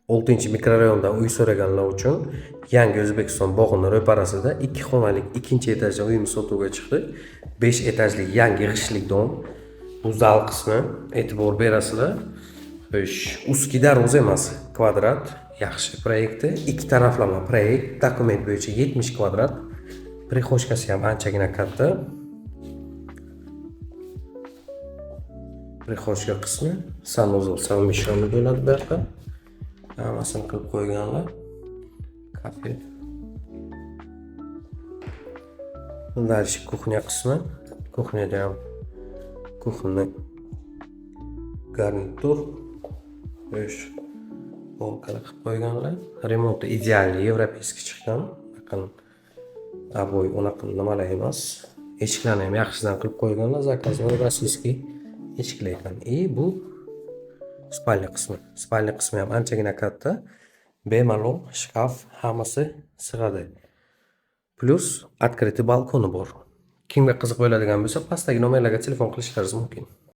6 mikrorayondan uy so'raganlar uchun Yangi O'zbekiston bog'ini ro'parasida 2 xonalik 2-etajli uyimiz sotuvga chiqdi. 5 etajli yangi g'ishtli dom. Bu zal qismi, e'tibor berasizlar. Xo'sh, ustki darvoza emas, kvadrat, yaxshi proyekti, ikki taraflama proyekt, dokument bo'yicha 70 kvadrat. Prixoshkasi ham anchagina katta. Prixoshka qismi sanuzel, savmeshonni bo'ladi bu yoqda. Hammasini qilib qo'yganlar. Kafe. Dальше kuxnya qismi. Kuxnyada ham kuxni garnitur. Xo'sh, polkalar qilib qo'yganlar. Remonti idealniy, yevropeyskiy chiqqan. Yaqin aboy unaqa nimalar emas. Eshiklarni ham yaxshidan qilib qo'yganlar. Zakazlar rossiyskiy eshiklar ekan. Bu spalniya qismi. Spalniya qismi ham anchagina katta. Bemalol shkaf hammasi sig'adi. Plus открытый balkoni bor. Kimga qiziq bo'ladigan bo'lsa, pastdagi nomerlarga telefon qilishlaringiz mumkin.